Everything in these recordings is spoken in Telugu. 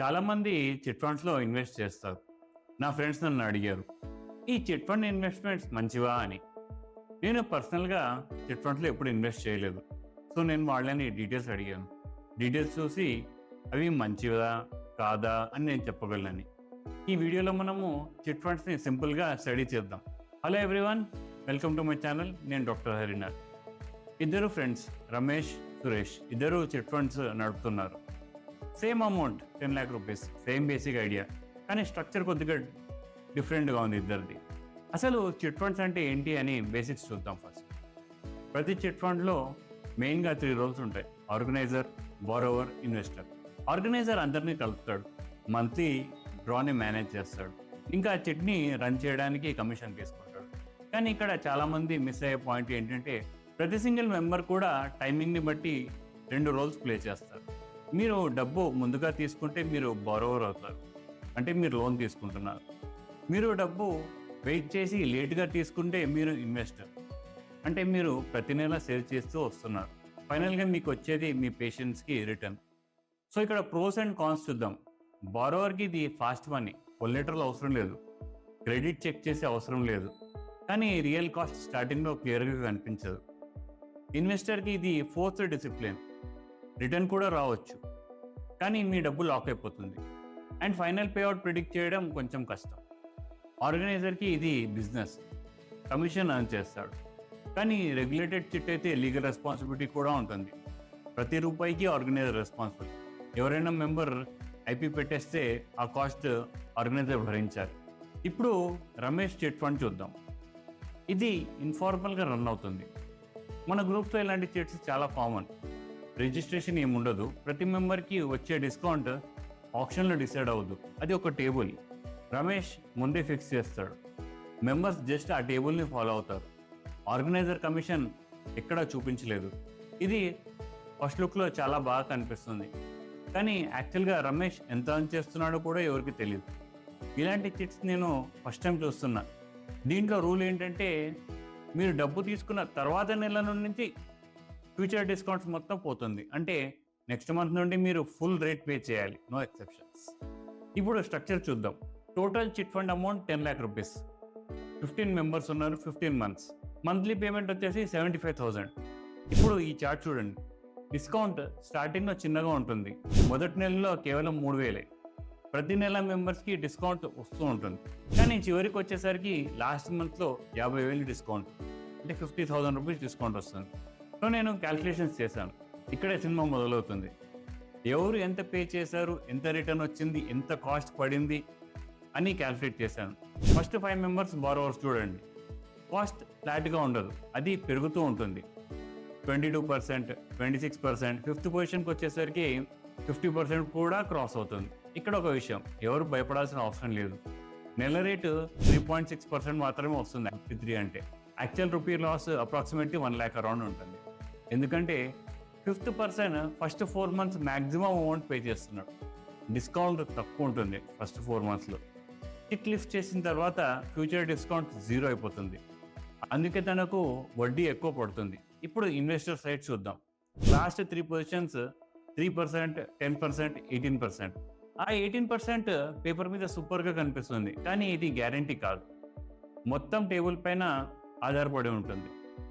చాలామంది చిట్ ఫండ్స్లో ఇన్వెస్ట్ చేస్తారు. నా ఫ్రెండ్స్ నన్ను అడిగారు, ఈ చిట్ ఫండ్ ఇన్వెస్ట్మెంట్స్ మంచివా అని. నేను పర్సనల్గా చిట్ ఫండ్స్లో ఎప్పుడు ఇన్వెస్ట్ చేయలేదు. సో నేను వాళ్ళని డీటెయిల్స్ అడిగాను. డీటెయిల్స్ చూసి అవి మంచివా కాదా అని నేను చెప్పగలనని. ఈ వీడియోలో మనము చిట్ ఫండ్స్ని సింపుల్గా స్టడీ చేద్దాం. Hello everyone, welcome to my channel. నేను డాక్టర్ హరినాథ్. ఇద్దరు ఫ్రెండ్స్ రమేష్, సురేష్ ఇద్దరు చిట్ ఫండ్స్ నడుపుతున్నారు. Same amount 10 lakh rupees, same basic idea, కానీ స్ట్రక్చర్ కొద్దిగా డిఫరెంట్గా ఉంది ఇద్దరిది. అసలు చిట్ ఫండ్స్ అంటే ఏంటి అని బేసిక్స్ చూద్దాం ఫస్ట్. ప్రతి చిట్ ఫండ్లో మెయిన్గా 3 రోల్స్ ఉంటాయి: ఆర్గనైజర్, బారోవర్, ఇన్వెస్టర్. ఆర్గనైజర్ అందరినీ కలుపుతాడు, మంత్లీ డ్రాని మేనేజ్ చేస్తాడు, ఇంకా చిట్ని రన్ చేయడానికి కమిషన్ తీసుకుంటాడు. కానీ ఇక్కడ చాలామంది మిస్ అయ్యే పాయింట్ ఏంటంటే ప్రతి సింగిల్ మెంబర్ కూడా టైమింగ్ని బట్టి 2 రోల్స్ ప్లే చేస్తారు. మీరు డబ్బు ముందుగా తీసుకుంటే మీరు బారోవర్ అవుతారు, అంటే మీరు లోన్ తీసుకుంటున్నారు. మీరు డబ్బు వెయిట్ చేసి లేట్గా తీసుకుంటే మీరు ఇన్వెస్టర్, అంటే మీరు ప్రతి నెల సేవ్ చేస్తూ వస్తున్నారు. ఫైనల్గా మీకు వచ్చేది మీ పేషెన్స్కి రిటర్న్. సో ఇక్కడ ప్రోస్ అండ్ కాన్స్ చూద్దాం. బారోవర్కి ఇది ఫాస్ట్ మనీ, కొల్లెటరల్ అవసరం లేదు, క్రెడిట్ చెక్ చేసే అవసరం లేదు, కానీ రియల్ కాస్ట్ స్టార్టింగ్లో క్లియర్గా కనిపించదు. ఇన్వెస్టర్కి ఇది ఫోర్స్డ్ డిసిప్లిన్, రిటర్న్ కూడా రావచ్చు కానీ మీ డబ్బు లాక్ అయిపోతుంది. అండ్ ఫైనల్ పేఅవుట్ ప్రిడిక్ట్ చేయడం కొంచెం కష్టం. ఆర్గనైజర్కి ఇది బిజినెస్, కమిషన్ ఎర్న్ చేస్తాడు, కానీ రెగ్యులేటెడ్ చిట్ అయితే లీగల్ రెస్పాన్సిబిలిటీ కూడా ఉంటుంది. ప్రతి రూపాయికి ఆర్గనైజర్ రెస్పాన్సిబుల్. ఎవరైనా మెంబర్ ఐపీ పెట్టేస్తే ఆ కాస్ట్ ఆర్గనైజర్ భరించాలి. ఇప్పుడు రమేష్ చిట్ ఫండ్ చూద్దాం. ఇది ఇన్ఫార్మల్గా రన్ అవుతుంది. మన గ్రూప్స్లో ఇలాంటి చిట్స్ చాలా కామన్. రిజిస్ట్రేషన్ ఏముండదు, ప్రతి మెంబర్కి వచ్చే డిస్కౌంట్ ఆప్షన్లో డిసైడ్ అవ్వదు. అది ఒక టేబుల్ రమేష్ ముందే ఫిక్స్ చేస్తాడు, మెంబర్స్ జస్ట్ ఆ టేబుల్ని ఫాలో అవుతారు. ఆర్గనైజర్ కమిషన్ ఎక్కడా చూపించలేదు. ఇది ఫస్ట్ లుక్లో చాలా బాగా కనిపిస్తుంది, కానీ యాక్చువల్గా రమేష్ ఎంత అర్న్ చేస్తున్నాడో కూడా ఎవరికి తెలియదు. ఇలాంటి చిట్స్ నేను ఫస్ట్ టైం చూస్తున్నా. దీంట్లో రూల్ ఏంటంటే మీరు డబ్బు తీసుకున్న తర్వాత నెల నుంచి ఫ్యూచర్ డిస్కౌంట్స్ మొత్తం పోతుంది. అంటే నెక్స్ట్ మంత్ నుండి మీరు ఫుల్ రేట్ పే చేయాలి, నో ఎక్సెప్షన్స్. ఇప్పుడు స్ట్రక్చర్ చూద్దాం. Total chit fund amount 10 lakh rupees, 15 members ఉన్నారు, 15 months. మంత్లీ పేమెంట్ వచ్చేసి 75,000. ఇప్పుడు ఈ చార్ట్ చూడండి. డిస్కౌంట్ స్టార్టింగ్లో చిన్నగా ఉంటుంది, మొదటి నెలలో కేవలం 3,000. ప్రతి నెల మెంబర్స్కి డిస్కౌంట్ వస్తూ ఉంటుంది, కానీ చివరికి వచ్చేసరికి లాస్ట్ మంత్లో 50,000 డిస్కౌంట్, అంటే 50,000 రూపీస్ డిస్కౌంట్ వస్తుంది. సో నేను క్యాల్కులేషన్స్ చేశాను. ఇక్కడే సినిమా మొదలవుతుంది. ఎవరు ఎంత పే చేశారు, ఎంత రిటర్న్ వచ్చింది, ఎంత కాస్ట్ పడింది అని క్యాల్కులేట్ చేశాను. ఫస్ట్ 5 మెంబర్స్ బారోవర్స్ చూడండి. కాస్ట్ ఫ్లాట్గా ఉండదు, అది పెరుగుతూ ఉంటుంది. 22%, 26%, 5th పొజిషన్కి వచ్చేసరికి 50% కూడా క్రాస్ అవుతుంది. ఇక్కడ ఒక విషయం, ఎవరు భయపడాల్సిన అవసరం లేదు. నెల రేటు 3.6% మాత్రమే వస్తుంది 53 అంటే. Actual rupee loss approximately 1 lakh around ఉంటుంది. ఎందుకంటే 5th person first 4 months maximum amount pay చేస్తున్నాడు. డిస్కౌంట్ తక్కువ ఉంటుంది ఫస్ట్ 4 monthsలో. చిట్ లిఫ్ట్ చేసిన తర్వాత ఫ్యూచర్ డిస్కౌంట్ 0 అయిపోతుంది, అందుకే తనకు వడ్డీ ఎక్కువ పడుతుంది. ఇప్పుడు ఇన్వెస్టర్ సైడ్ చూద్దాం. Last 3 positions 3%, 10%, 18%. ఆ 18% పేపర్ మీద సూపర్గా కనిపిస్తుంది, కానీ ఇది గ్యారంటీ కాదు. మొత్తం టేబుల్ పైన ఆధారపడి ఉంటుంది.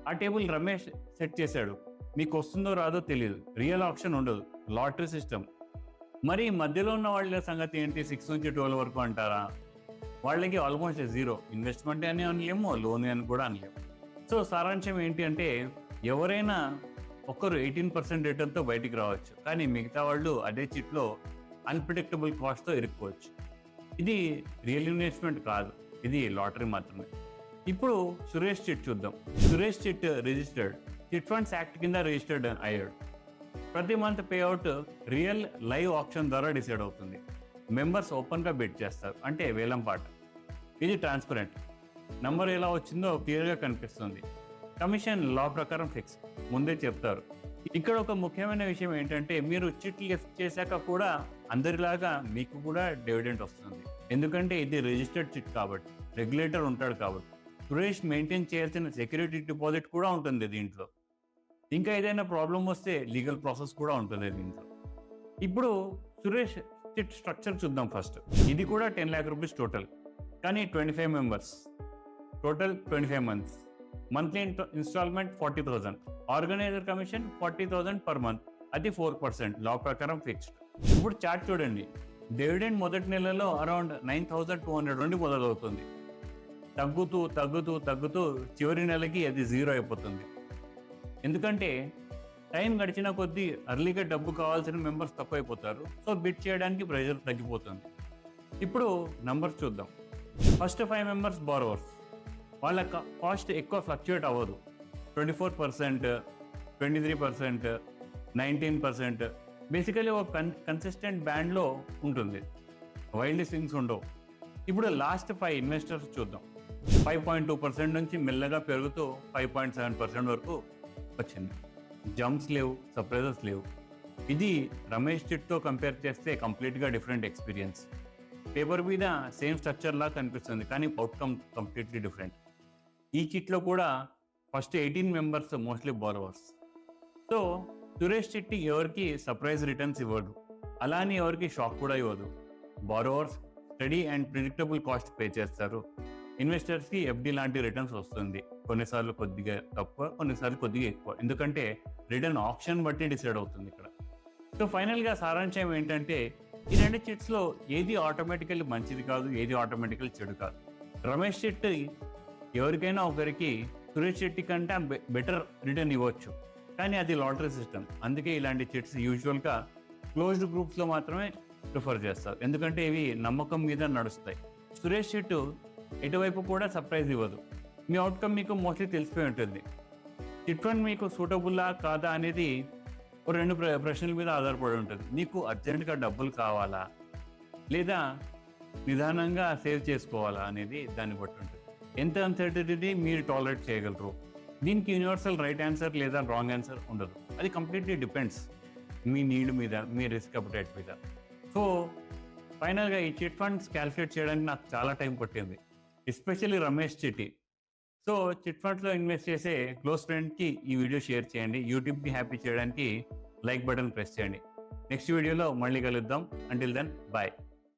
ఆ టేబుల్ రమేష్ సెట్ చేశాడు, మీకు వస్తుందో రాదో తెలియదు. రియల్ ఆప్షన్ ఉండదు, లాటరీ సిస్టమ్. మరి మధ్యలో ఉన్న వాళ్ళ సంగతి ఏంటి? 6 నుంచి 12 వరకు అంటారా? వాళ్ళకి ఆల్మోస్ట్ 0 ఇన్వెస్ట్మెంట్ అని అనలేము, లోన్ అని కూడా అనలేము. సో సారాంశం ఏంటి అంటే ఎవరైనా ఒకరు 18% రిటర్న్తో బయటికి రావచ్చు, కానీ మిగతా వాళ్ళు అదే చిట్లో అన్ప్రిడిక్టబుల్ కాస్ట్తో ఇరుక్కోవచ్చు. ఇది రియల్ ఇన్వెస్ట్మెంట్ కాదు, ఇది లాటరీ మాత్రమే. ఇప్పుడు సురేష్ చిట్ చూద్దాం. Suresh chit registered, chit funds act కింద రిజిస్టర్డ్ అయ్యాడు. ప్రతి month payout real live option ద్వారా డిసైడ్ అవుతుంది. మెంబర్స్ ఓపెన్గా బిడ్ చేస్తారు, అంటే వేలం పాట. ఇది ట్రాన్స్పరెంట్, నంబర్ ఎలా వచ్చిందో క్లియర్గా కనిపిస్తుంది. కమిషన్ లా ప్రకారం ఫిక్స్, ముందే చెప్తారు. ఇక్కడ ఒక ముఖ్యమైన విషయం ఏంటంటే మీరు చిట్ లిఫ్ట్ చేశాక కూడా అందరిలాగా మీకు కూడా డివిడెంట్ వస్తుంది, ఎందుకంటే ఇది రిజిస్టర్డ్ చిట్ కాబట్టి, రెగ్యులేటర్ ఉంటాడు కాబట్టి. సురేష్ మెయింటైన్ చేయాల్సిన సెక్యూరిటీ డిపాజిట్ కూడా ఉంటుంది దీంట్లో. ఇంకా ఏదైనా ప్రాబ్లం వస్తే లీగల్ ప్రాసెస్ కూడా ఉంటుంది దీంట్లో. ఇప్పుడు సురేష్ చిట్ స్ట్రక్చర్ చూద్దాం ఫస్ట్. ఇది కూడా 10 lakh రూపీస్ టోటల్, కానీ 25 members, total 25 months. Monthly instalment 40,000, organiser commission 40,000 per month, అది 4% లా ప్రకారం ఫిక్స్డ్. ఇప్పుడు చార్ట్ చూడండి, డివిడెండ్ మొదటి నెలలో అరౌండ్ 9,200 నుండి మొదలవుతుంది. తగ్గుతూ తగ్గుతూ తగ్గుతూ చివరి నెలకి అది 0 అయిపోతుంది. ఎందుకంటే టైం గడిచిన కొద్దీ అర్లీగా డబ్బు కావాల్సిన మెంబర్స్ తక్కువైపోతారు. సో బిడ్ చేయడానికి ప్రెషర్ తగ్గిపోతుంది. ఇప్పుడు నంబర్స్ చూద్దాం. ఫస్ట్ 5 మెంబర్స్ బారోవర్స్, వాళ్ళ కాస్ట్ ఎక్కువ ఫ్లక్చుయేట్ అవ్వదు. 24%, 23%, 19%, బేసికలీ ఒక కన్సిస్టెంట్ బ్యాండ్లో ఉంటుంది. వైల్డ్ స్వింగ్స్ ఉండవు. ఇప్పుడు లాస్ట్ 5 ఇన్వెస్టర్స్ చూద్దాం. 5.2% నుంచి మెల్లగా పెరుగుతూ 5.7% వరకు వచ్చింది. జంప్స్ లేవు, సర్ప్రైజెస్ లేవు. ఇది రమేష్ చిట్తో కంపేర్ చేస్తే కంప్లీట్గా డిఫరెంట్ ఎక్స్పీరియన్స్. పేపర్ మీద సేమ్ స్ట్రక్చర్ లా కనిపిస్తుంది, కానీ అవుట్కమ్ కంప్లీట్లీ డిఫరెంట్. ఈ చిట్లో కూడా first 18 members mostly borrowers. So Suresh చిట్టి ఎవరికి సర్ప్రైజ్ రిటర్న్స్ ఇవ్వదు, అలానే ఎవరికి షాక్ కూడా ఇవ్వదు. Borrowers study and predictable cost pay చేస్తారు. ఇన్వెస్టర్స్కి ఎఫ్డి లాంటి రిటర్న్స్ వస్తుంది. కొన్నిసార్లు కొద్దిగా తక్కువ, కొన్నిసార్లు కొద్దిగా ఎక్కువ, ఎందుకంటే రిటర్న్ ఆప్షన్ బట్టి డిసైడ్ అవుతుంది ఇక్కడ. సో ఫైనల్గా సారాంశం ఏంటంటే, ఈ 2 చిట్స్లో ఏది ఆటోమేటికల్లీ మంచిది కాదు, ఏది ఆటోమేటికల్ చెడు కాదు. రమేష్ చిట్టి ఎవరికైనా ఒకరికి సురేష్ చిట్టి కంటే బెటర్ రిటర్న్ ఇవ్వచ్చు, కానీ అది లాటరీ సిస్టమ్. అందుకే ఇలాంటి చిట్స్ యూజువల్గా క్లోజ్డ్ గ్రూప్స్లో మాత్రమే ప్రిఫర్ చేస్తారు, ఎందుకంటే ఇవి నమ్మకం మీద నడుస్తాయి. సురేష్ చిట్టు ఎటువైపు కూడా సర్ప్రైజ్ ఇవ్వదు. మీ అవుట్కమ్ మీకు మోస్ట్లీ తెలిసిపోయి ఉంటుంది. చిట్ ఫండ్ మీకు సూటబుల్లా కాదా అనేది 2 ప్రశ్నల మీద ఆధారపడి ఉంటుంది. మీకు అర్జెంటుగా డబ్బులు కావాలా, లేదా నిదానంగా సేవ్ చేసుకోవాలా అనేది దాన్ని బట్టి ఉంటుంది. ఎంత అన్సర్టనిటీ మీరు టాలరేట్ చేయగలరు. దీనికి యూనివర్సల్ రైట్ ఆన్సర్ లేదా రాంగ్ ఆన్సర్ ఉండదు. అది కంప్లీట్లీ డిపెండ్స్ మీ నీడ్ మీద, మీ రిస్క్ అప్టైట్ మీద. సో ఫైనల్గా ఈ చిట్ ఫండ్స్ క్యాల్కులేట్ చేయడానికి నాకు చాలా టైం పట్టింది, ఎస్పెషల్లీ రమేష్ చిట్టి. సో చిట్ ఫండ్స్లో ఇన్వెస్ట్ చేసే క్లోజ్ ఫ్రెండ్కి ఈ వీడియో షేర్ చేయండి. యూట్యూబ్కి హ్యాపీ చేయడానికి లైక్ బటన్ ప్రెస్ చేయండి. నెక్స్ట్ వీడియోలో మళ్ళీ కలుద్దాం. Until then bye.